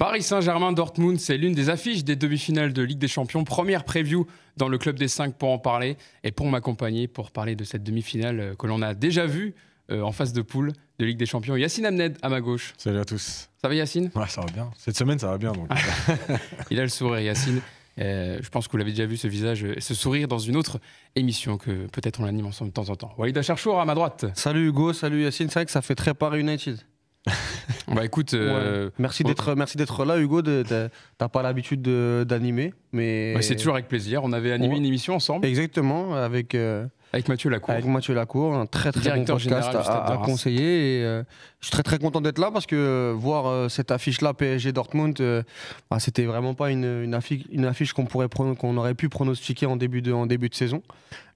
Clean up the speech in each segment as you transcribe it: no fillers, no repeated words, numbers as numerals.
Paris Saint-Germain-Dortmund, c'est l'une des affiches des demi-finales de Ligue des Champions. Première preview dans le Club des 5 pour en parler. Et pour m'accompagner, pour parler de cette demi-finale que l'on a déjà vue en phase de poule de Ligue des Champions, Yacine Amned à ma gauche. Salut à tous. Ça va Yacine? Ouais, ça va bien. Cette semaine, ça va bien. Donc. Il a le sourire Yacine. Je pense que vous l'avez déjà vu ce visage, ce sourire dans une autre émission que peut-être on l'anime ensemble de temps en temps. Walid Acharchour à ma droite. Salut Hugo, salut Yacine, c'est vrai que ça fait très Paris United. Bah écoute, merci d'être là Hugo, t'as pas l'habitude d'animer, mais c'est toujours avec plaisir. On avait animé une émission ensemble. Exactement, avec Mathieu Lacour. Avec Mathieu Lacour, un très bon podcast à conseiller. Et, je suis très content d'être là parce que voir cette affiche-là, PSG Dortmund, c'était vraiment pas une affiche qu'on aurait pu pronostiquer en début de saison.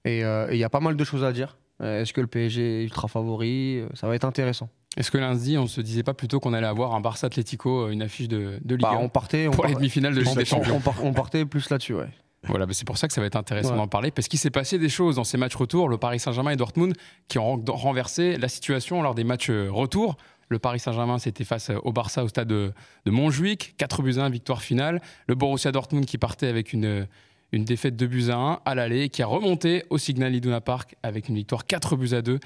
Et il y a pas mal de choses à dire. Est-ce que le PSG est ultra favori? Ça va être intéressant. Est-ce que lundi, on se disait pas plutôt qu'on allait avoir un Barça Atlético, une affiche de Ligue 1 pour les demi-finales de Ligue des Champions? On partait plus là-dessus, ouais. Voilà, c'est pour ça que ça va être intéressant d'en parler, parce qu'il s'est passé des choses dans ces matchs retour, le Paris Saint-Germain et Dortmund, qui ont renversé la situation lors des matchs retour. Le Paris Saint-Germain, c'était face au Barça au stade de Montjuïc, 4-1, victoire finale. Le Borussia Dortmund qui partait avec une défaite 2-1 à l'aller, qui a remonté au Signal Iduna Park avec une victoire 4-2.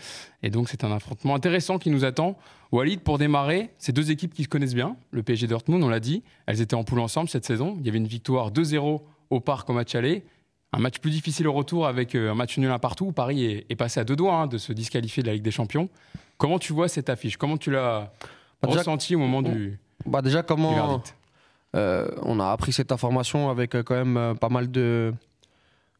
Et donc c'est un affrontement intéressant qui nous attend. Walid, pour démarrer, ces deux équipes qui se connaissent bien, le PSG et Dortmund, on l'a dit, elles étaient en poule ensemble cette saison. Il y avait une victoire 2-0 au Parc au match aller. Un match plus difficile au retour avec un match nul un partout. Paris est passé à deux doigts de se disqualifier de la Ligue des Champions. Comment tu vois cette affiche? Comment tu l'as ressenti au moment du verdict? On a appris cette information avec quand même pas mal de...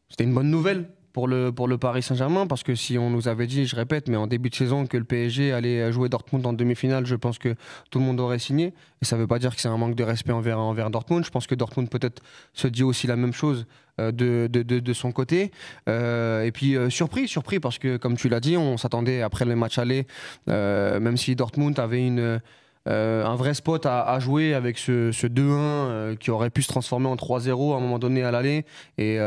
C'était une bonne nouvelle pour le Paris Saint-Germain, parce que si on nous avait dit, je répète, mais en début de saison que le PSG allait jouer Dortmund en demi-finale, je pense que tout le monde aurait signé. Et ça ne veut pas dire que c'est un manque de respect envers Dortmund. Je pense que Dortmund peut-être se dit aussi la même chose de son côté. Et puis surpris, parce que comme tu l'as dit, on s'attendait après le match aller, même si Dortmund avait un vrai spot à jouer avec ce 2-1 qui aurait pu se transformer en 3-0 à un moment donné à l'aller, et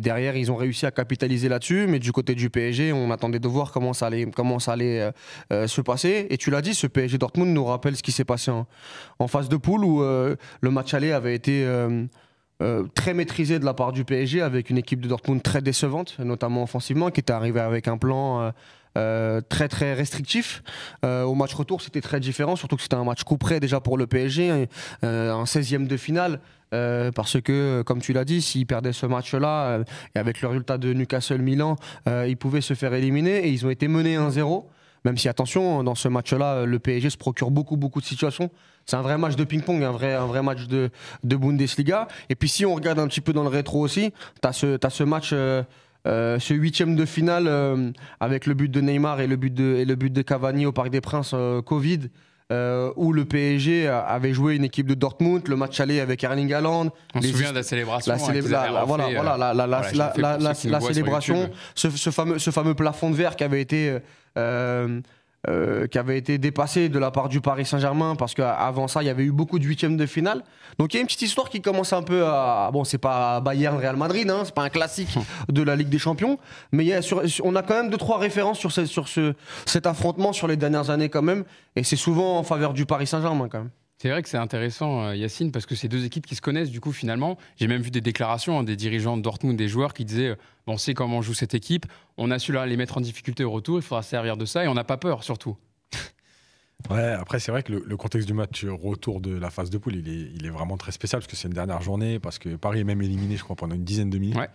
derrière ils ont réussi à capitaliser là-dessus, mais du côté du PSG on attendait de voir comment ça allait se passer. Et tu l'as dit, ce PSG Dortmund nous rappelle ce qui s'est passé en phase de poule, où le match aller avait été très maîtrisé de la part du PSG, avec une équipe de Dortmund très décevante, notamment offensivement, qui était arrivée avec un plan très restrictif. Au match retour, c'était très différent, surtout que c'était un match coup près déjà pour le PSG, un 16e de finale, parce que, comme tu l'as dit, s'ils perdaient ce match-là, et avec le résultat de Newcastle-Milan, ils pouvaient se faire éliminer, et ils ont été menés 1-0. Même si, attention, dans ce match-là, le PSG se procure beaucoup de situations. C'est un vrai match de ping-pong, un vrai match de Bundesliga. Et puis si on regarde un petit peu dans le rétro aussi, tu as ce match... ce 8e de finale avec le but de Neymar et le but de Cavani au Parc des Princes Covid, où le PSG avait joué une équipe de Dortmund, le match aller avec Erling Haaland. On se souvient de la célébration. La célébration, ce fameux plafond de verre qui avait été dépassé de la part du Paris Saint-Germain, parce qu'avant ça il y avait eu beaucoup de 8e de finale. Donc il y a une petite histoire qui commence un peu à... Bon, c'est pas Bayern Real Madrid, c'est pas un classique de la Ligue des Champions, mais on a quand même 2-3 références sur cet affrontement sur les dernières années quand même, et c'est souvent en faveur du Paris Saint-Germain quand même. C'est vrai que c'est intéressant, Yacine, parce que c'est deux équipes qui se connaissent, du coup, finalement. J'ai même vu des déclarations des dirigeants de Dortmund, des joueurs qui disaient on sait comment joue cette équipe, on a su les mettre en difficulté au retour, il faudra servir de ça, et on n'a pas peur, surtout. Ouais, après, c'est vrai que le contexte du match retour de la phase de poule, il est vraiment très spécial, parce que c'est une dernière journée, parce que Paris est même éliminé, je crois, pendant une dizaine de minutes. Ouais.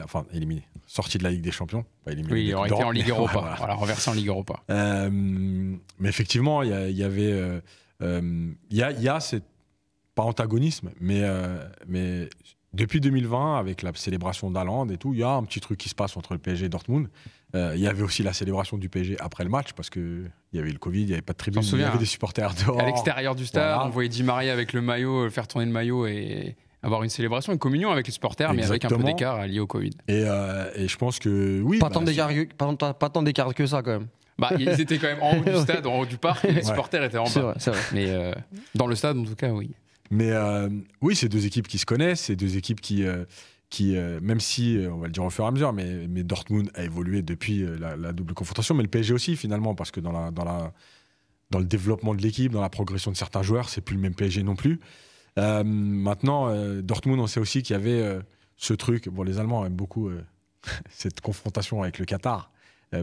Enfin, éliminé. Sorti de la Ligue des Champions. Pas éliminé. Oui, il aurait été en Ligue Europa. Voilà, renversé en Ligue Europa. Mais effectivement, il y avait... Il y a pas antagonisme, mais depuis 2020, avec la célébration d'Haaland et tout, il y a un petit truc qui se passe entre le PSG et Dortmund. Il y avait aussi la célébration du PSG après le match, parce qu'il y avait le Covid, il n'y avait pas de tribune, il y avait des supporters dehors. À l'extérieur du stade, on voyait Di Maria avec le maillot, faire tourner le maillot et avoir une célébration, une communion avec les supporters. Exactement. Mais avec un peu d'écart lié au Covid. Et je pense que oui. Pas tant d'écart que ça quand même. Ils étaient quand même en haut du stade, en haut du parc, et les supporters étaient en bas. C'est vrai. Mais dans le stade, en tout cas, oui. Mais oui, c'est deux équipes qui se connaissent, c'est deux équipes qui même si, on va le dire au fur et à mesure, mais Dortmund a évolué depuis la double confrontation, mais le PSG aussi, finalement, parce que dans dans le développement de l'équipe, dans la progression de certains joueurs. C'est plus le même PSG non plus. Maintenant, Dortmund, on sait aussi qu'il y avait ce truc. Bon, les Allemands aiment beaucoup cette confrontation avec le Qatar,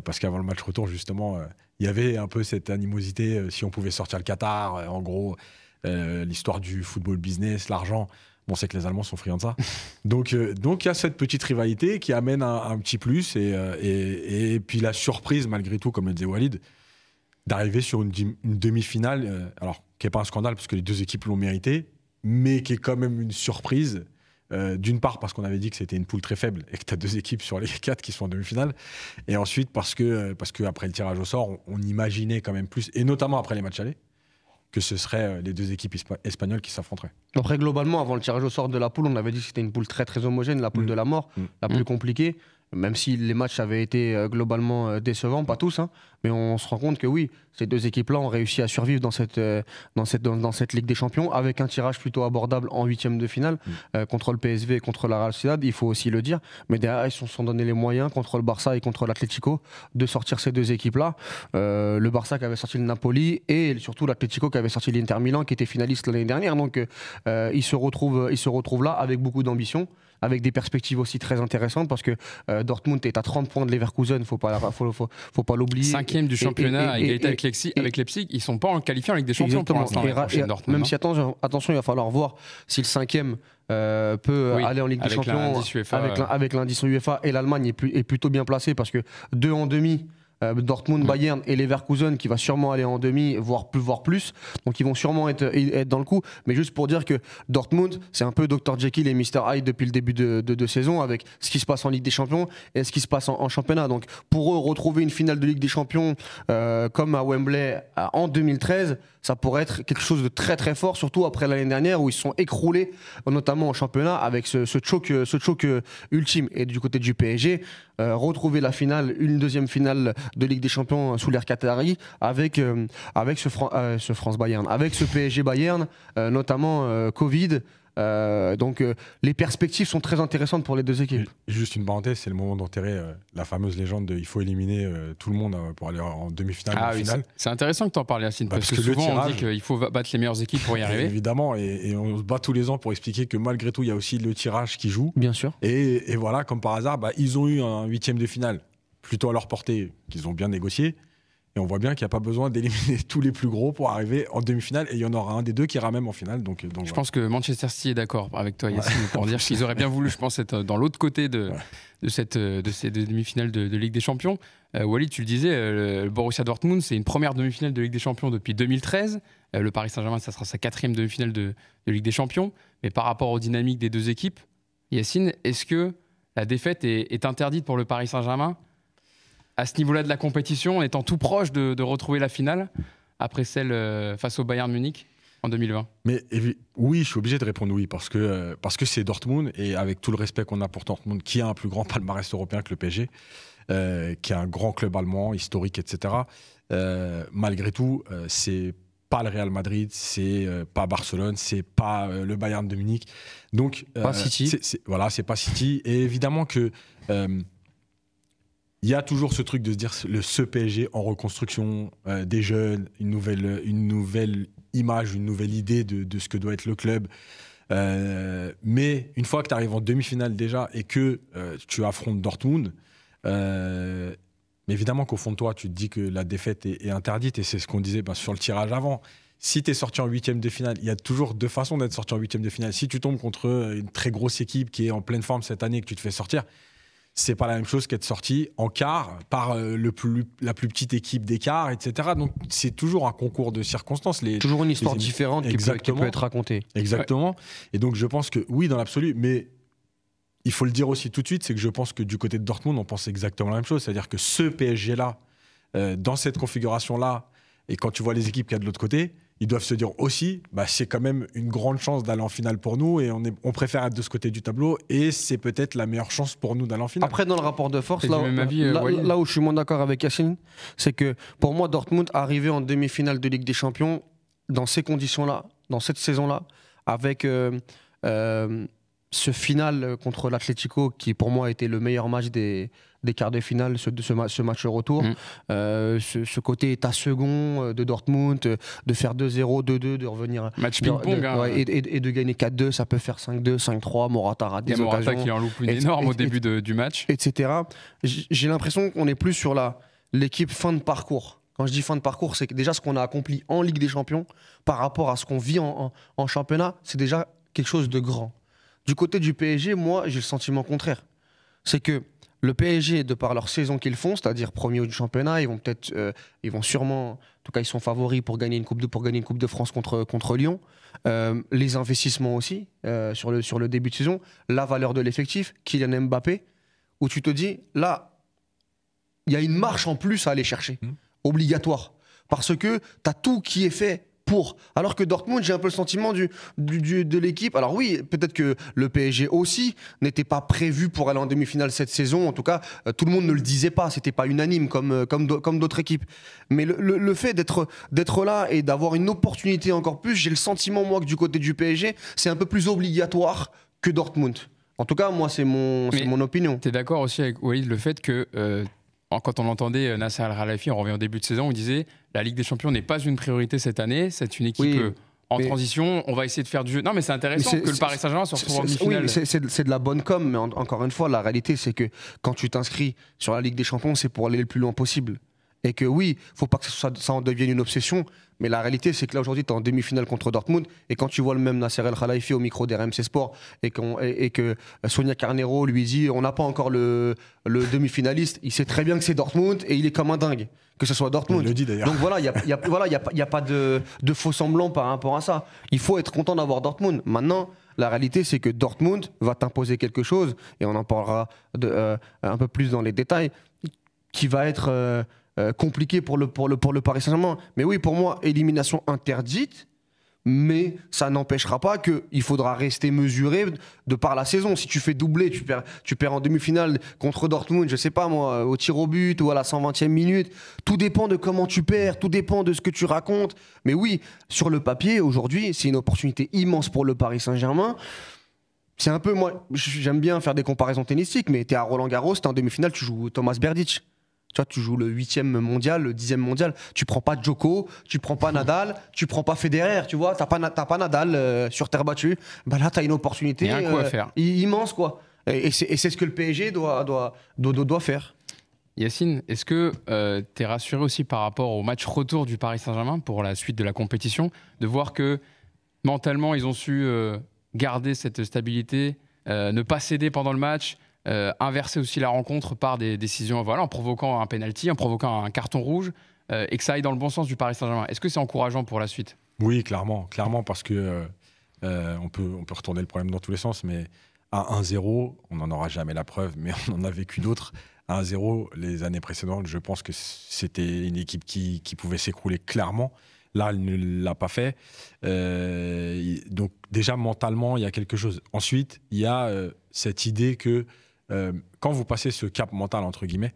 parce qu'avant le match retour, justement, il y avait un peu cette animosité. Si on pouvait sortir le Qatar, en gros, l'histoire du football business, l'argent. Bon, on sait que les Allemands sont friands de ça. Donc, il y a cette petite rivalité qui amène un petit plus. Et puis la surprise, malgré tout, comme le disait Walid, d'arriver sur une demi-finale, alors qui n'est pas un scandale parce que les deux équipes l'ont mérité, mais qui est quand même une surprise. D'une part parce qu'on avait dit que c'était une poule très faible et que tu as 2 équipes sur les 4 qui sont en demi-finale. Et ensuite parce que après le tirage au sort, on imaginait quand même plus, et notamment après les matchs allés, que ce seraient les 2 équipes espagnoles qui s'affronteraient. Après, globalement, avant le tirage au sort de la poule, on avait dit que c'était une poule très très homogène, la poule de la mort, la plus compliquée. Même si les matchs avaient été globalement décevants, pas tous, hein, mais on se rend compte que oui, ces 2 équipes-là ont réussi à survivre dans cette Ligue des Champions avec un tirage plutôt abordable en 8e de finale contre le PSV et contre la Real Sociedad, il faut aussi le dire. Mais derrière, ils se sont donné les moyens contre le Barça et contre l'Atlético de sortir ces 2 équipes-là. Le Barça qui avait sorti le Napoli et surtout l'Atlético qui avait sorti l'Inter Milan qui était finaliste l'année dernière. Donc ils se retrouvent là avec beaucoup d'ambition, avec des perspectives aussi très intéressantes parce que Dortmund est à 30 points de Leverkusen, faut pas l'oublier. 5e du championnat à égalité avec Leipzig, ils sont pas en qualifiant avec des champions pour l'instant. Même si attention, il va falloir voir si le 5e peut aller en Ligue des Champions avec l'indice UEFA, et l'Allemagne est plutôt bien placée parce que 2 en demi. Dortmund, Bayern et Leverkusen qui va sûrement aller en demi, voire plus. Donc ils vont sûrement être dans le coup. Mais juste pour dire que Dortmund, c'est un peu Dr Jekyll et Mr Hyde depuis le début de saison, avec ce qui se passe en Ligue des Champions et ce qui se passe en championnat. Donc pour eux, retrouver une finale de Ligue des Champions comme à Wembley en 2013, ça pourrait être quelque chose de très très fort, surtout après l'année dernière où ils se sont écroulés, notamment en championnat, avec ce choc ultime. Et du côté du PSG, retrouver la finale, une 2e finale de Ligue des Champions sous l'ère Qatari avec ce France-Bayern, avec ce PSG-Bayern, notamment Covid. Donc les perspectives sont très intéressantes pour les 2 équipes. Juste une parenthèse, c'est le moment d'enterrer la fameuse légende de il faut éliminer tout le monde pour aller en demi-finale. Oui, c'est intéressant que tu en parles, Yacine, parce que souvent on dit qu'il faut battre les meilleures équipes pour y arriver. Évidemment, et on se bat tous les ans pour expliquer que malgré tout, il y a aussi le tirage qui joue. Bien sûr. Et voilà, comme par hasard, ils ont eu un 8e de finale plutôt à leur portée, qu'ils ont bien négocié. Et on voit bien qu'il n'y a pas besoin d'éliminer tous les plus gros pour arriver en demi-finale. Et il y en aura un des 2 qui ira même en finale. Donc je pense que Manchester City est d'accord avec toi, Yacine, pour dire qu'ils auraient bien voulu, je pense, être dans l'autre côté de ces demi-finales de Ligue des Champions. Walid, tu le disais, le Borussia Dortmund, c'est une première demi-finale de Ligue des Champions depuis 2013. Le Paris Saint-Germain, ça sera sa 4e demi-finale de Ligue des Champions. Mais par rapport aux dynamiques des 2 équipes, Yacine, est-ce que la défaite est interdite pour le Paris Saint-Germain à ce niveau-là de la compétition, en étant tout proche de retrouver la finale après celle face au Bayern Munich en 2020? Mais oui, je suis obligé de répondre oui, parce que c'est Dortmund, et avec tout le respect qu'on a pour Dortmund, qui a un plus grand palmarès européen que le PSG, qui est un grand club allemand, historique, etc. Malgré tout, c'est pas le Real Madrid, c'est pas Barcelone, c'est pas le Bayern de Munich. Donc, pas City. C'est pas City. Et évidemment que il y a toujours ce truc de se dire ce PSG en reconstruction, des jeunes, une nouvelle image, une nouvelle idée de ce que doit être le club. Mais une fois que tu arrives en demi-finale déjà et que tu affrontes Dortmund, mais évidemment qu'au fond de toi, tu te dis que la défaite est interdite, et c'est ce qu'on disait sur le tirage avant. Si tu es sorti en 8e de finale, il y a toujours 2 façons d'être sorti en 8e de finale. Si tu tombes contre une très grosse équipe qui est en pleine forme cette année et que tu te fais sortir, c'est pas la même chose qu'être sorti en quart par la plus petite équipe d'écart, etc. Donc c'est toujours un concours de circonstances. Toujours une histoire différente qui peut être racontée. Exactement. Ouais. Et donc je pense que oui, dans l'absolu, mais il faut le dire aussi tout de suite, c'est que je pense que du côté de Dortmund, on pense exactement la même chose. C'est-à-dire que ce PSG-là, dans cette configuration-là, et quand tu vois les équipes qu'il y a de l'autre côté, ils doivent se dire aussi, c'est quand même une grande chance d'aller en finale pour nous, et on préfère être de ce côté du tableau, et c'est peut-être la meilleure chance pour nous d'aller en finale. Après, dans le rapport de force, là où je suis moins d'accord avec Yacine, c'est que pour moi, Dortmund arrivé en demi-finale de Ligue des Champions, dans ces conditions-là, dans cette saison-là, avec ce final contre l'Atlético, qui pour moi a été le meilleur match des quarts de finale, ce match retour. Ce côté état second de Dortmund, de faire 2-0, 2-2, de revenir. Match ping-pong. Et de gagner 4-2, ça peut faire 5-2, 5-3. Morata rate des occasions. Morata qui en loupe une énorme au début du match. Etc. J'ai l'impression qu'on est plus sur l'équipe fin de parcours. Quand je dis fin de parcours, c'est que déjà ce qu'on a accompli en Ligue des Champions par rapport à ce qu'on vit en championnat, c'est déjà quelque chose de grand. Du côté du PSG, moi, j'ai le sentiment contraire. C'est que le PSG, de par leur saison qu'ils font, c'est-à-dire premier du championnat, ils vont sûrement, en tout cas, ils sont favoris pour gagner une Coupe de France contre Lyon. Les investissements aussi sur le début de saison, la valeur de l'effectif, Kylian Mbappé, où tu te dis, là, il y a une marche en plus à aller chercher, obligatoire, parce que tu as tout qui est fait pour. Alors que Dortmund, j'ai un peu le sentiment de l'équipe. Alors oui, peut-être que le PSG aussi n'était pas prévu pour aller en demi-finale cette saison. En tout cas, tout le monde ne le disait pas. C'était pas unanime comme d'autres équipes. Mais le fait d'être là et d'avoir une opportunité encore plus, j'ai le sentiment, moi, que du côté du PSG, c'est un peu plus obligatoire que Dortmund. En tout cas, moi, c'est mon opinion. Tu es d'accord aussi avec Walid, le fait que quand on entendait Nasser Al-Khelaifi, on revient au début de saison, on disait la Ligue des Champions n'est pas une priorité cette année, c'est une équipe en transition, on va essayer de faire du jeu. Non, mais c'est intéressant que le Paris Saint-Germain se retrouve en demi-finale. Oui, c'est de la bonne com, mais encore une fois, la réalité, c'est que quand tu t'inscris sur la Ligue des Champions, c'est pour aller le plus loin possible. Et que oui, il ne faut pas que ça en devienne une obsession, mais la réalité, c'est que là, aujourd'hui, tu es en demi-finale contre Dortmund, et quand tu vois le même Nasser El-Khelaifi au micro d'RMC Sport, et que Sonia Carneiro lui dit on n'a pas encore le demi-finaliste, il sait très bien que c'est Dortmund, et il est comme un dingue, que ce soit Dortmund. Il le dit d'ailleurs. Donc voilà, il n'y a pas de faux semblant par rapport à ça. Il faut être content d'avoir Dortmund. Maintenant, la réalité, c'est que Dortmund va t'imposer quelque chose, et on en parlera un peu plus dans les détails, qui va être compliqué pour le Paris Saint-Germain. Mais oui, pour moi, élimination interdite, mais ça n'empêchera pas qu'il faudra rester mesuré de par la saison. Si tu fais doubler, tu perds en demi-finale contre Dortmund, je sais pas moi, au tir au but ou à la 120e minute, tout dépend de comment tu perds, tout dépend de ce que tu racontes. Mais oui, sur le papier, aujourd'hui, c'est une opportunité immense pour le Paris Saint-Germain. C'est un peu, moi, j'aime bien faire des comparaisons tennistiques, mais t'es à Roland-Garros, t'es en demi-finale, tu joues Thomas Berdych. Tu vois, tu joues le 8e mondial, le 10e mondial. Tu prends pas Djoko, tu prends pas Nadal, tu prends pas Federer, tu vois. T'as pas Nadal sur terre battue. Bah là, t'as une opportunité immense, quoi. Et c'est ce que le PSG doit faire. Yacine, est-ce que tu es rassuré aussi par rapport au match retour du Paris Saint-Germain pour la suite de la compétition, de voir que mentalement, ils ont su garder cette stabilité, ne pas céder pendant le match, inverser aussi la rencontre par des décisions, voilà, en provoquant un penalty, en provoquant un carton rouge, et que ça aille dans le bon sens du Paris Saint-Germain. Est-ce que c'est encourageant pour la suite ? Oui, clairement, parce que on peut retourner le problème dans tous les sens, mais à 1-0, on n'en aura jamais la preuve, mais on en a vécu d'autres. À 1-0, les années précédentes, je pense que c'était une équipe qui pouvait s'écrouler clairement. Là, elle ne l'a pas fait. Donc déjà, mentalement, il y a quelque chose. Ensuite, il y a cette idée que quand vous passez ce cap mental, entre guillemets,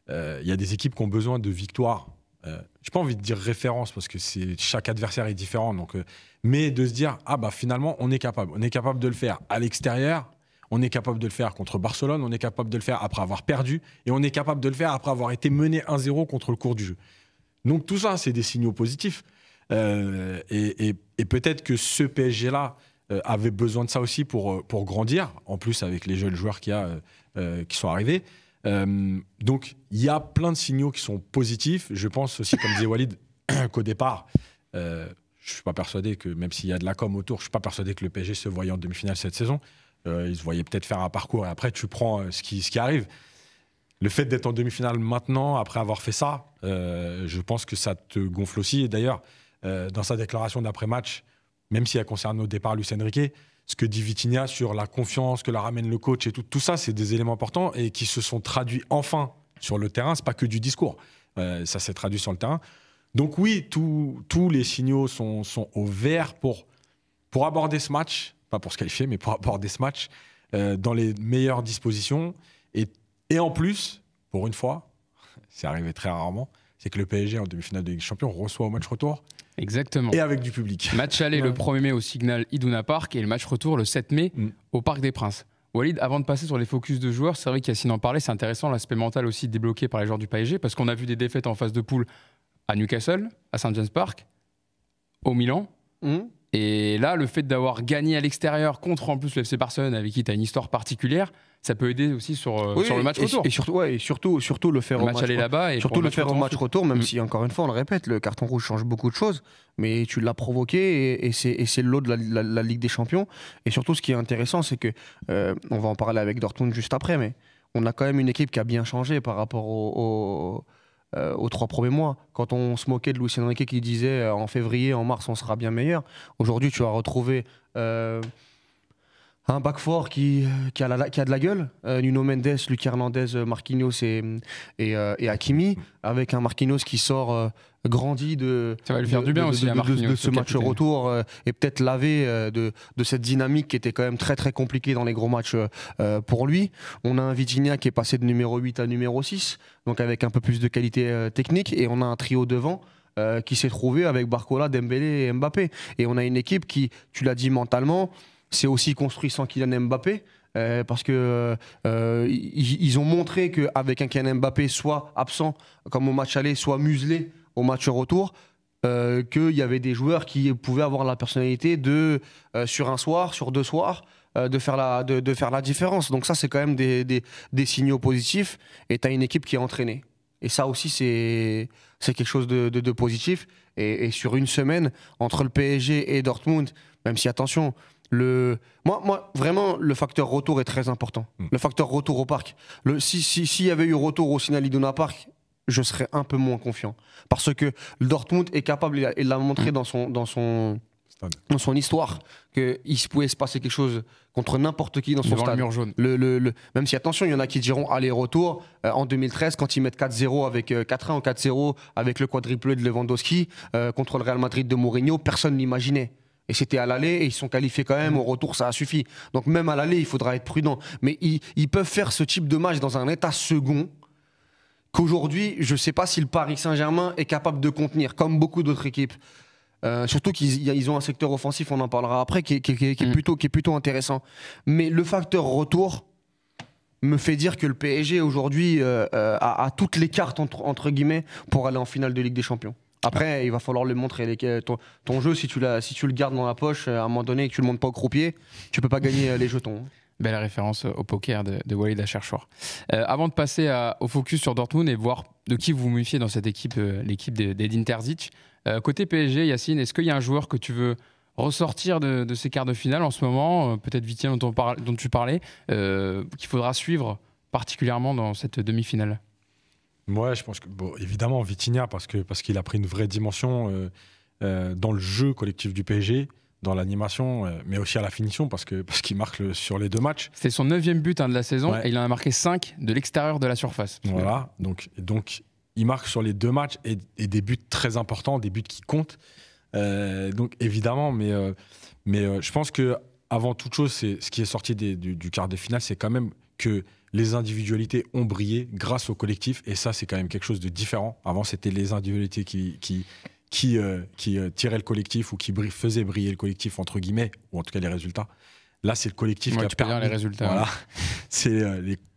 il y a des équipes qui ont besoin de victoires. Je n'ai pas envie de dire référence parce que chaque adversaire est différent. Mais de se dire, finalement, on est capable. On est capable de le faire à l'extérieur. On est capable de le faire contre Barcelone. On est capable de le faire après avoir perdu. Et on est capable de le faire après avoir été mené 1-0 contre le cours du jeu. Donc tout ça, c'est des signaux positifs. Et peut-être que ce PSG-là avait besoin de ça aussi pour grandir, en plus avec les jeunes joueurs qui sont arrivés. Donc il y a plein de signaux qui sont positifs. Je pense aussi, comme disait Walid, qu'au départ, je ne suis pas persuadé que, même s'il y a de la com autour, je ne suis pas persuadé que le PSG se voyait en demi-finale cette saison. Ils se voyaient peut-être faire un parcours et après tu prends ce qui arrive. Le fait d'être en demi-finale maintenant, après avoir fait ça, je pense que ça te gonfle aussi. Et d'ailleurs, dans sa déclaration d'après-match, même si elle concerne au départ Luis Enrique, ce que dit Vitinha sur la confiance que leur amène le coach et tout ça, c'est des éléments importants et qui se sont traduits enfin sur le terrain. C'est pas que du discours, ça s'est traduit sur le terrain. Donc oui, tous les signaux sont au vert pour aborder ce match, pas pour se qualifier, mais pour aborder ce match dans les meilleures dispositions. Et en plus, pour une fois, c'est arrivé très rarement, c'est que le PSG en demi-finale de Ligue des Champions reçoit au match retour. Exactement. Et avec du public. Match aller le 1er mai au Signal Iduna Park et le match retour le 7 mai au Parc des Princes. Walid, avant de passer sur les focus de joueurs, c'est vrai qu'Yacine en parlait, c'est intéressant l'aspect mental aussi débloqué par les joueurs du PSG parce qu'on a vu des défaites en phase de poule à Newcastle, à St James Park, au Milan. Et là, le fait d'avoir gagné à l'extérieur contre en plus le FC Barcelone avec qui tu as une histoire particulière, ça peut aider aussi sur le match retour. Et surtout le faire le match aller là-bas et surtout le faire au match retour, même si encore une fois on le répète, le carton rouge change beaucoup de choses, mais tu l'as provoqué et c'est le lot de la Ligue des Champions. Et surtout, ce qui est intéressant, c'est que on va en parler avec Dortmund juste après, mais on a quand même une équipe qui a bien changé par rapport aux 3 premiers mois. Quand on se moquait de Luis Enrique qui disait en février, en mars, on sera bien meilleur. Aujourd'hui, tu as retrouvé un back four qui a de la gueule. Nuno Mendes, Lucas Hernandez, Marquinhos et Hakimi, avec un Marquinhos qui sort grandi ça va lui faire du bien aussi à Marquinhos, de ce match retour et peut-être lavé de cette dynamique qui était quand même très très compliquée dans les gros matchs pour lui. On a un Vitinha qui est passé de numéro 8 à numéro 6, donc avec un peu plus de qualité technique, et on a un trio devant qui s'est trouvé avec Barcola, Dembélé et Mbappé. Et on a une équipe qui, tu l'as dit, mentalement, c'est aussi construit sans Kylian Mbappé. Parce que ils ont montré qu'avec un Kylian Mbappé soit absent comme au match aller, soit muselé au match retour, qu'il y avait des joueurs qui pouvaient avoir la personnalité de, sur un soir, sur 2 soirs, de faire la différence. Donc ça, c'est quand même des signaux positifs, et tu as une équipe qui est entraînée. Et ça aussi, c'est quelque chose de positif. Et sur une semaine, entre le PSG et Dortmund, même si, attention, moi, vraiment, le facteur retour est très important. Le facteur retour au parc. S'il y avait eu retour au Signal Iduna Park, je serais un peu moins confiant. Parce que le Dortmund est capable, il l'a montré dans son histoire, qu'il pouvait se passer quelque chose contre n'importe qui dans son stade. Le mur jaune. Même si, attention, il y en a qui diront aller-retour. En 2013, quand ils mettent 4-0 avec 4-1 ou 4-0 avec le quadruplé de Lewandowski contre le Real Madrid de Mourinho, personne ne l'imaginait. Et c'était à l'aller et ils sont qualifiés quand même. Au retour, ça a suffi. Donc même à l'aller, il faudra être prudent. Mais ils peuvent faire ce type de match dans un état second qu'aujourd'hui, je ne sais pas si le Paris Saint-Germain est capable de contenir, comme beaucoup d'autres équipes. Surtout qu'ils ont un secteur offensif, on en parlera après, qui est plutôt intéressant. Mais le facteur retour me fait dire que le PSG aujourd'hui a toutes les cartes entre guillemets pour aller en finale de Ligue des Champions. Après, il va falloir le montrer. Ton jeu, si tu le gardes dans la poche, à un moment donné, et que tu ne le montes pas au croupier, tu ne peux pas gagner les jetons. Belle référence au poker de Walid Acharchour. Avant de passer au focus sur Dortmund et voir de qui vous méfiez dans cette équipe, l'équipe d'Edin Terzic, côté PSG, Yacine, est-ce qu'il y a un joueur que tu veux ressortir de ces quarts de finale en ce moment, peut-être Vitinha dont tu parlais, qu'il faudra suivre particulièrement dans cette demi-finale? Ouais, je pense que, évidemment, Vitinha, parce qu'il a pris une vraie dimension dans le jeu collectif du PSG, dans l'animation, mais aussi à la finition, parce qu'il marque sur les 2 matchs. C'était son 9e but de la saison, ouais. Et il en a marqué 5 de l'extérieur de la surface. Voilà, donc il marque sur les 2 matchs et des buts très importants, des buts qui comptent. Donc évidemment, mais je pense que avant toute chose, ce qui est sorti du quart de finale, c'est quand même que les individualités ont brillé grâce au collectif, et ça, c'est quand même quelque chose de différent. Avant, c'était les individualités qui tiraient le collectif ou qui faisaient briller le collectif, entre guillemets, ou en tout cas les résultats. Là, c'est le collectif qui a permis... les résultats. Voilà. C'est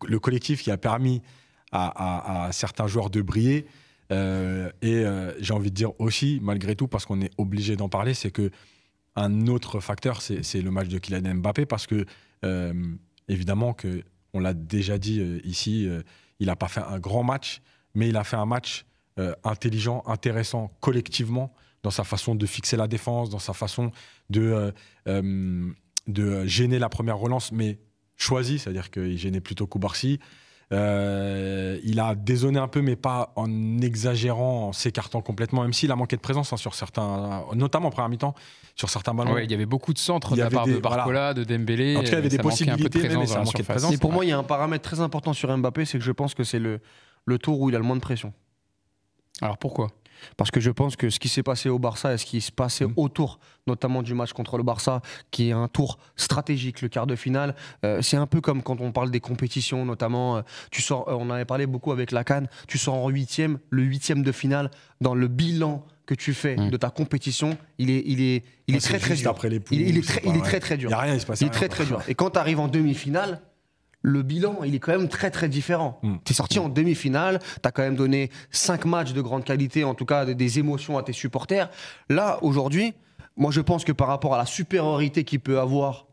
le collectif qui a permis à certains joueurs de briller. Et j'ai envie de dire aussi, malgré tout, parce qu'on est obligé d'en parler, c'est qu'un autre facteur, c'est le match de Kylian Mbappé, parce que, évidemment, on l'a déjà dit ici, il n'a pas fait un grand match, mais il a fait un match intelligent, intéressant, collectivement, dans sa façon de fixer la défense, dans sa façon de gêner la première relance, mais choisi, c'est-à-dire qu'il gênait plutôt Koubarsi. Il a dézonné un peu, mais pas en exagérant, en s'écartant complètement, même s'il a manqué de présence sur certains, notamment en première mi-temps, sur certains ballons. Ouais, il y avait beaucoup de centres de la part de Barcola, de Dembélé. En tout cas, il y avait des possibilités, mais ça manquait de présence. Et pour moi, il y a un paramètre très important sur Mbappé, c'est que je pense que c'est le tour où il a le moins de pression. Alors pourquoi ? Parce que je pense que ce qui s'est passé au Barça et ce qui se passait autour, notamment du match contre le Barça, qui est un tour stratégique, le quart de finale, c'est un peu comme quand on parle des compétitions, notamment, tu sors, on avait parlé beaucoup avec la CAN, tu sors en huitième, le huitième de finale, dans le bilan que tu fais de ta compétition, il est très très dur. Après les poules, il est très dur. Il n'y a rien, il se passe Il est rien, très dur. Et quand tu arrives en demi-finale, le bilan, il est quand même très très différent. Tu es sorti en demi-finale, tu as quand même donné 5 matchs de grande qualité, en tout cas des émotions à tes supporters. Là, aujourd'hui, moi je pense que par rapport à la supériorité qu'il peut avoir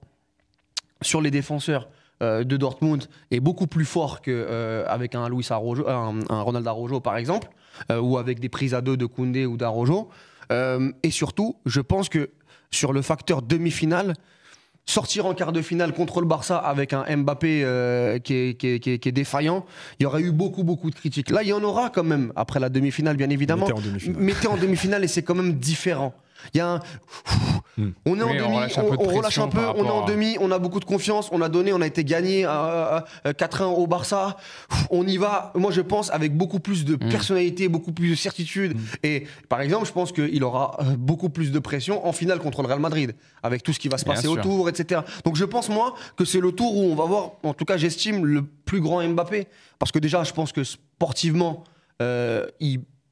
sur les défenseurs de Dortmund est beaucoup plus fort qu'avec un Luis Araujo, un Ronald Araujo par exemple, ou avec des prises à deux de Koundé ou d'Araujo. Et surtout, je pense que sur le facteur demi-finale, sortir en quart de finale contre le Barça avec un Mbappé qui est défaillant, il y aurait eu beaucoup de critiques. Là, il y en aura quand même après la demi-finale, bien évidemment. Mettez en demi-finale et c'est quand même différent. Il y a un... On est en demi, on relâche un peu, on est en demi, on a beaucoup de confiance, on a donné, on a été gagné 4-1 au Barça. On y va, moi je pense, avec beaucoup plus de personnalité, beaucoup plus de certitude. Et par exemple, je pense qu'il aura beaucoup plus de pression en finale contre le Real Madrid, avec tout ce qui va se passer autour, etc. Donc je pense, moi, que c'est le tour où on va voir, en tout cas j'estime, le plus grand Mbappé. Parce que déjà, je pense que sportivement,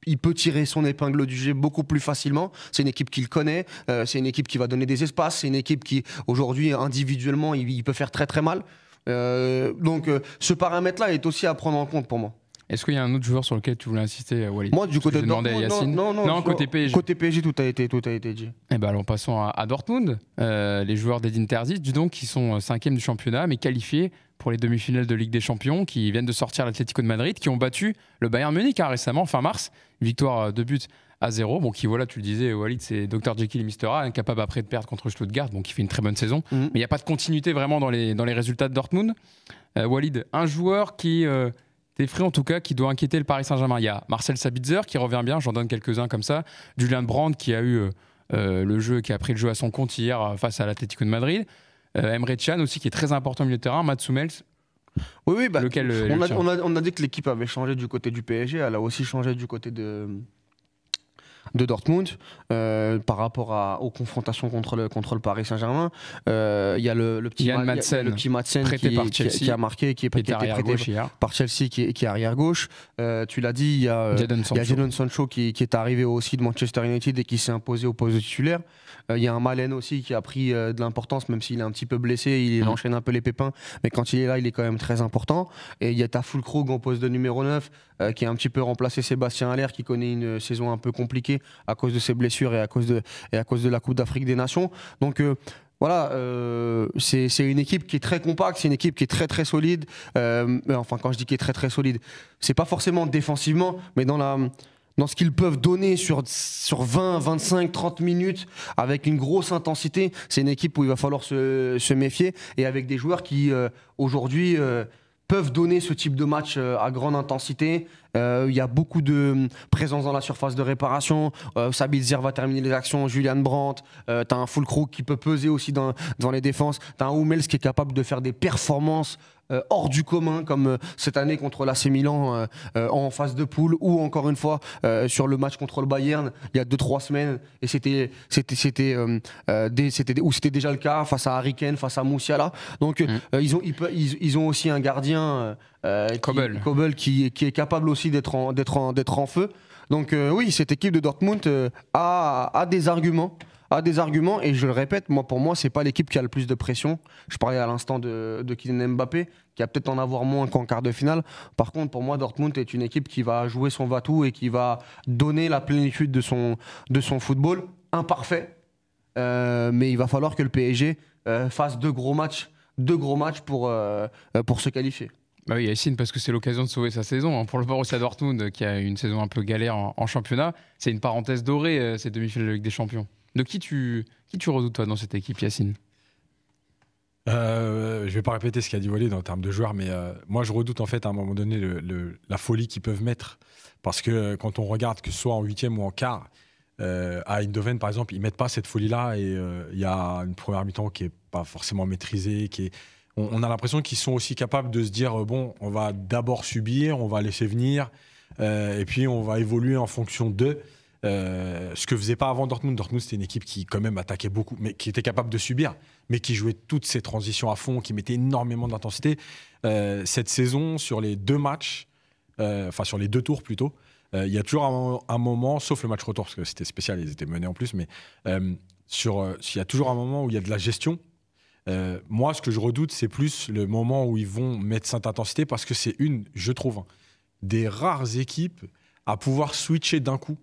il peut tirer son épingle du jeu beaucoup plus facilement. C'est une équipe qu'il connaît, c'est une équipe qui va donner des espaces, c'est une équipe qui, aujourd'hui, individuellement, il peut faire très très mal. Donc ce paramètre-là est aussi à prendre en compte pour moi. Est-ce qu'il y a un autre joueur sur lequel tu voulais insister, Walid? Moi, du côté de Dortmund, non, côté PSG. Côté PSG, tout a été dit. Eh ben, alors passons à Dortmund. Les joueurs d'Edin Terzic, donc, qui sont 5e du championnat, mais qualifiés pour les demi-finales de Ligue des Champions, qui viennent de sortir l'Atlético de Madrid, qui ont battu le Bayern Munich récemment, fin mars, victoire 2-0. Bon, qui, voilà, tu le disais, Walid, c'est Dr Jekyll et Mr Hyde, incapable après de perdre contre Stuttgart, bon, qui fait une très bonne saison. Mais il n'y a pas de continuité vraiment dans les résultats de Dortmund. Walid, un joueur qui t'effraie en tout cas, qui doit inquiéter le Paris Saint-Germain. Il y a Marcel Sabitzer qui revient bien, j'en donne quelques-uns comme ça. Julian Brandt qui a eu qui a pris le jeu à son compte hier face à l'Atlético de Madrid. Emre Can aussi qui est très important au milieu de terrain. Mats Hummels. Oui, bah, on a dit que l'équipe avait changé du côté du PSG, elle a aussi changé du côté de Dortmund par rapport aux confrontations contre le Paris Saint-Germain. Il y a le petit Madsen qui a marqué, qui est prêté par Chelsea, qui est arrière gauche. Tu l'as dit, il y a Jadon Sancho qui est arrivé aussi de Manchester United et qui s'est imposé au poste de titulaire. Il y a un Malen aussi qui a pris de l'importance, même s'il est un petit peu blessé, il enchaîne un peu les pépins, mais quand il est là, il est quand même très important. Et il y a Füllkrug en poste de numéro 9 qui a un petit peu remplacé Sébastien Haller, qui connaît une saison un peu compliquée à cause de ses blessures et à cause de la Coupe d'Afrique des Nations. Donc voilà, c'est une équipe qui est très compacte, c'est une équipe qui est très très solide. Enfin, quand je dis qui est très très solide, c'est pas forcément défensivement, mais dans ce qu'ils peuvent donner sur 20, 25, 30 minutes avec une grosse intensité. C'est une équipe où il va falloir se méfier, et avec des joueurs qui aujourd'hui peuvent donner ce type de match à grande intensité. Il y a beaucoup de présence dans la surface de réparation. Sabitzer va terminer les actions, Julian Brandt. Tu as un Füllkrug qui peut peser aussi dans les défenses. Tu as un Hummels qui est capable de faire des performances hors du commun, comme cette année contre l'AC Milan en phase de poule, ou encore une fois sur le match contre le Bayern il y a 2-3 semaines, et c'était déjà le cas face à Harry Kane, face à Musiala. Donc ils ont aussi un gardien Kobel qui est capable aussi d'être en feu. Donc oui, cette équipe de Dortmund a des arguments. Et je le répète, pour moi, c'est pas l'équipe qui a le plus de pression. Je parlais à l'instant de Kylian Mbappé, qui a peut-être en avoir moins qu'en quart de finale. Par contre, pour moi, Dortmund est une équipe qui va jouer son va-tout et qui va donner la plénitude de son football. Imparfait, mais il va falloir que le PSG fasse deux gros matchs pour se qualifier. Bah oui, Yacine, parce que c'est l'occasion de sauver sa saison. Pour le Borussia Dortmund, qui a une saison un peu galère en championnat, c'est une parenthèse dorée, ces demi-finales de Ligue des Champions. De qui tu redoutes, toi, dans cette équipe, Yacine? Je vais pas répéter ce qu'a dit Walid en termes de joueurs, mais moi, je redoute en fait à un moment donné la folie qu'ils peuvent mettre. Parce que quand on regarde, que ce soit en huitième ou en quart, à Eindhoven, par exemple, ils mettent pas cette folie-là, et il y a une première mi-temps qui est pas forcément maîtrisée, on a l'impression qu'ils sont aussi capables de se dire bon, on va d'abord subir, on va laisser venir, et puis on va évoluer en fonction d'eux. ce que faisait pas avant Dortmund. Dortmund, c'était une équipe qui, quand même, attaquait beaucoup, mais qui était capable de subir, mais qui jouait toutes ses transitions à fond, qui mettait énormément d'intensité. Cette saison, sur les 2 matchs, sur les 2 tours plutôt, il y a toujours un moment, sauf le match retour, parce que c'était spécial, ils étaient menés en plus, mais il y a toujours un moment où il y a de la gestion. Moi, ce que je redoute, c'est plus le moment où ils vont mettre cette intensité, parce que c'est je trouve, des rares équipes à pouvoir switcher d'un coup.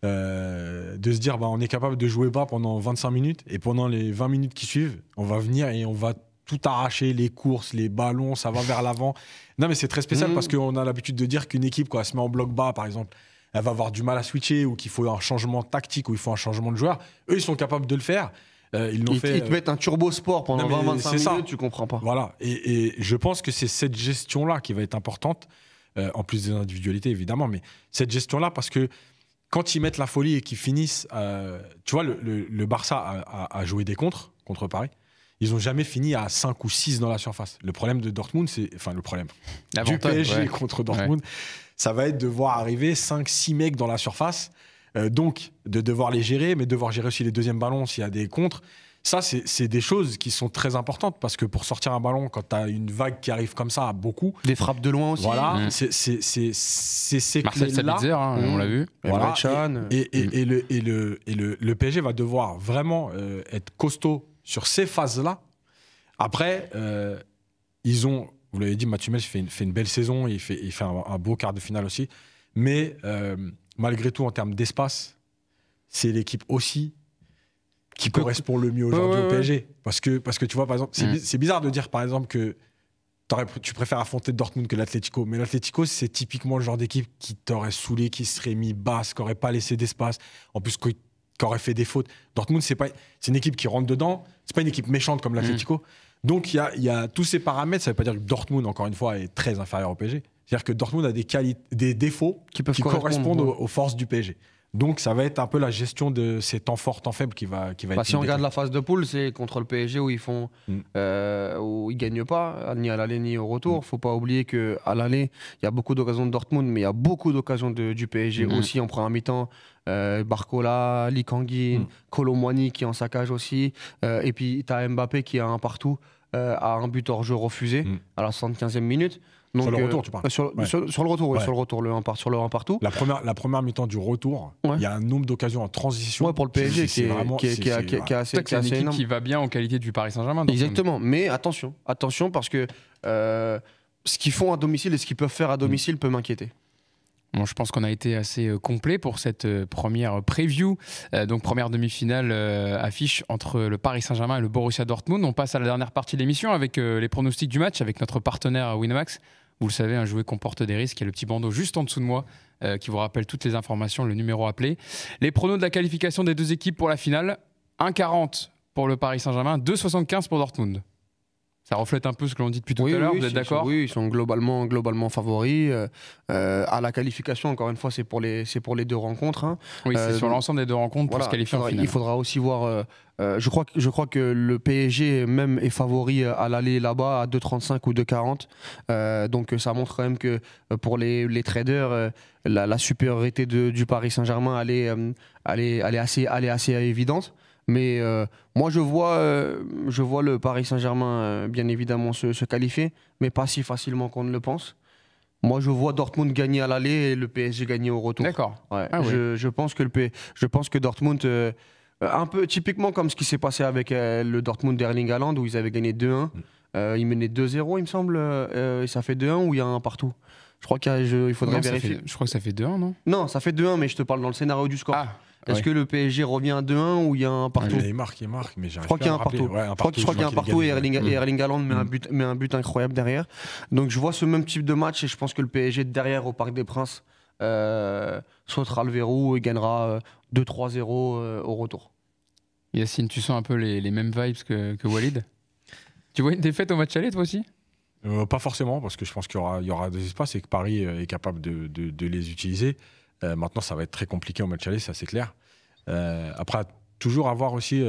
De se dire on est capable de jouer bas pendant 25 minutes et pendant les 20 minutes qui suivent on va venir et on va tout arracher, les courses, les ballons, ça va vers l'avant. Non mais c'est très spécial parce qu'on a l'habitude de dire qu'une équipe, quand elle se met en bloc bas par exemple, elle va avoir du mal à switcher ou qu'il faut un changement tactique ou il faut un changement de joueur. Eux ils sont capables de le faire. Ils te mettent un turbo sport pendant 20-25 minutes, tu comprends pas. Voilà, et je pense que c'est cette gestion là qui va être importante, en plus des individualités évidemment, mais cette gestion là, parce que quand ils mettent la folie et qu'ils finissent, tu vois, le Barça a joué des contre Paris. Ils n'ont jamais fini à 5 ou 6 dans la surface. Le problème de Dortmund, le problème du PSG contre Dortmund, ça va être de voir arriver 5-6 mecs dans la surface. Donc, de devoir les gérer, mais devoir gérer aussi les deuxièmes ballons s'il y a des contres. Ça, c'est des choses qui sont très importantes parce que pour sortir un ballon, quand tu as une vague qui arrive comme ça, beaucoup. Des frappes de loin aussi. Voilà, c'est ces Marcel Sabitzer, on l'a vu. Voilà. Et le PSG va devoir vraiment être costaud sur ces phases-là. Après, vous l'avez dit, Mats Hummels fait une belle saison, il fait un beau quart de finale aussi. Mais malgré tout, en termes d'espace, c'est l'équipe aussi qui correspond le mieux aujourd'hui au PSG. Parce que tu vois, par exemple, c'est bizarre de dire, par exemple, que tu préfères affronter Dortmund que l'Atlético. Mais l'Atlético, c'est typiquement le genre d'équipe qui t'aurait saoulé, qui serait mis basse, qui n'aurait pas laissé d'espace. En plus, qui aurait fait des fautes. Dortmund, c'est une équipe qui rentre dedans. C'est pas une équipe méchante comme l'Atlético. Donc, il y a tous ces paramètres. Ça ne veut pas dire que Dortmund, encore une fois, est très inférieur au PSG. C'est-à-dire que Dortmund a des défauts qui correspondent aux forces du PSG. Donc, ça va être un peu la gestion de ces temps forts, temps faibles qui va être. Si on regarde la phase de poule, c'est contre le PSG où ils gagnent pas, ni à l'aller ni au retour. Faut pas oublier qu'à l'aller, il y a beaucoup d'occasions de Dortmund, mais il y a beaucoup d'occasions du PSG aussi en première mi-temps. Barcola, Lee Kang-in, Kolo Muani qui est en saccage aussi. Et puis, tu as Mbappé qui a un partout, à un but hors jeu refusé à la 75e minute. Donc, sur le retour, tu parles. Sur le retour, sur le retour, sur le 1 partout. La première mi-temps du retour, il y a un nombre d'occasions en transition. Pour le PSG qui est assez une équipe qui va bien en qualité du Paris Saint-Germain. Exactement, mais attention parce que ce qu'ils font à domicile et ce qu'ils peuvent faire à domicile peut m'inquiéter. Bon, je pense qu'on a été assez complet pour cette première preview, donc première demi-finale affiche entre le Paris Saint-Germain et le Borussia Dortmund. On passe à la dernière partie de l'émission avec les pronostics du match avec notre partenaire Winamax. Vous le savez, un jouet comporte des risques. Il y a le petit bandeau juste en dessous de moi qui vous rappelle toutes les informations, le numéro appelé. Les pronos de la qualification des deux équipes pour la finale, 1,40 pour le Paris Saint-Germain, 2,75 pour Dortmund. Ça reflète un peu ce que l'on dit depuis tout à l'heure, vous êtes d'accord ? Oui, ils sont globalement favoris. À la qualification, encore une fois, c'est pour les deux rencontres. Hein. Oui, c'est sur l'ensemble des deux rencontres pour se qualifier en finale. Il faudra aussi voir... je crois que le PSG même est favori à l'aller là-bas à 2,35 ou 2,40. Donc ça montre quand même que pour les traders, la supériorité du Paris Saint-Germain elle est assez évidente. Mais moi, je vois le Paris Saint-Germain, bien évidemment, se qualifier, mais pas si facilement qu'on ne le pense. Moi, je vois Dortmund gagner à l'aller et le PSG gagner au retour. D'accord. Ouais. Je pense que Dortmund, un peu typiquement comme ce qui s'est passé avec le Dortmund d'Erling Haaland, où ils avaient gagné 2-1. Ils menaient 2-0, il me semble, et ça fait 2-1 ou il y a un partout. Je crois qu'il faudrait vérifier. Je crois que ça fait 2-1, non ? Non, ça fait 2-1, mais je te parle dans le scénario du score. Est-ce que le PSG revient à 2-1 ou il y a un partout ? Il marque, mais j'arrive je crois qu'il y a un partout. Je crois qu'il y a un partout et Erling Haaland met un but incroyable derrière. Donc je vois ce même type de match et je pense que le PSG derrière au Parc des Princes sautera le verrou et gagnera 2-3-0 au retour. Yacine, tu sens un peu les mêmes vibes que Walid ? Tu vois une défaite au match aller toi aussi ? Pas forcément, parce que je pense qu'il y aura des espaces et que Paris est capable de les utiliser. Maintenant, ça va être très compliqué au match aller, ça c'est clair. Après, toujours avoir aussi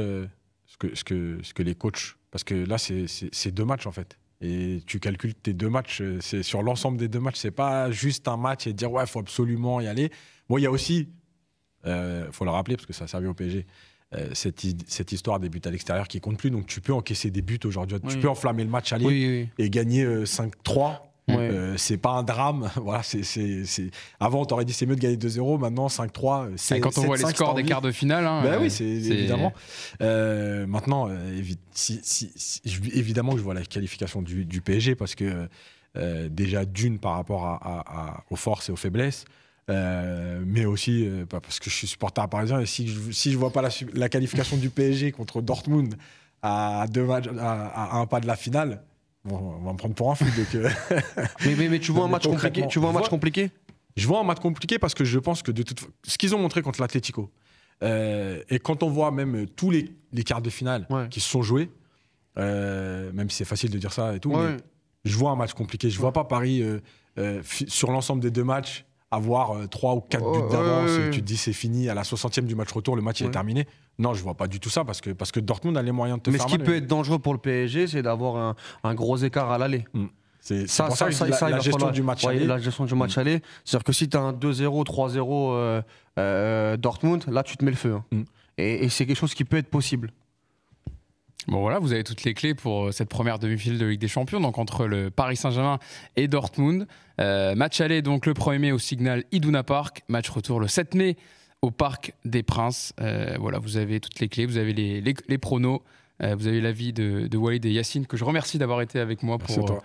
ce que les coachs... Parce que là, c'est 2 matchs en fait. Et tu calcules tes 2 matchs, c'est sur l'ensemble des 2 matchs. C'est pas juste un match et dire ouais, il faut absolument y aller. Bon, il y a aussi faut le rappeler parce que ça a servi au PSG. Cette histoire des buts à l'extérieur qui compte plus, donc tu peux encaisser des buts aujourd'hui. Tu peux enflammer le match aller et gagner 5-3. C'est pas un drame. Voilà, Avant, on t'aurait dit c'est mieux de gagner 2-0. Maintenant, 5-3. Quand on voit les scores des quarts de finale. Oui, c'est évidemment. Maintenant, évidemment que je vois la qualification du PSG parce que déjà d'une par rapport aux forces et aux faiblesses. Mais aussi parce que je suis supporter parisien et si je vois pas la qualification du PSG contre Dortmund à un pas de la finale, bon, on va me prendre pour un fou. mais tu vois un match compliqué. Tu vois un match compliqué. Je vois un match compliqué parce que je pense que ce qu'ils ont montré contre l'Atlético et quand on voit même tous les quarts de finale qui se sont joués, même si c'est facile de dire ça et tout, mais je vois un match compliqué. Je vois pas Paris sur l'ensemble des 2 matchs avoir 3 ou 4 buts d'avance, tu te dis c'est fini, à la 60e du match retour, le match il est terminé. Non, je vois pas du tout ça, parce que Dortmund a les moyens de te faire mal. Mais ce qui peut être dangereux pour le PSG, c'est d'avoir un gros écart à l'aller. C'est pour ça la gestion du match aller. La gestion du match aller, c'est-à-dire que si tu as un 2-0, 3-0 Dortmund, là tu te mets le feu. Et c'est quelque chose qui peut être possible. Bon voilà, vous avez toutes les clés pour cette première demi-finale de Ligue des Champions, donc entre le Paris Saint-Germain et Dortmund. Match aller donc le 1er mai au Signal Iduna Park, match retour le 7 mai au Parc des Princes. Voilà, vous avez toutes les clés, vous avez les pronos, vous avez l'avis de Walid et Yacine, que je remercie d'avoir été avec moi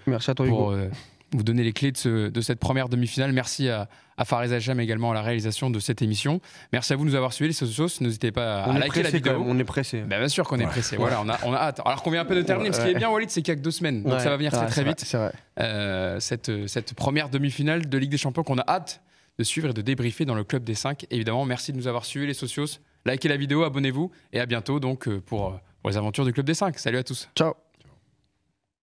Merci à toi, Hugo. Vous donner les clés de cette première demi-finale. Merci à Fares Hacham également à la réalisation de cette émission. Merci à vous de nous avoir suivis, les socios. N'hésitez pas à liker la vidéo. On est pressé. Bien sûr qu'on est pressé. Voilà, on a hâte. Alors qu'on vient un peu de terminer. Ce qui est bien, Walid, c'est qu'il n'y a que 2 semaines. Donc ça va venir très vite. C'est vrai. Cette première demi-finale de Ligue des Champions qu'on a hâte de suivre et de débriefer dans le Club des 5. Évidemment, merci de nous avoir suivis, les socios. Likez la vidéo, abonnez-vous et à bientôt donc pour les aventures du Club des 5. Salut à tous. Ciao.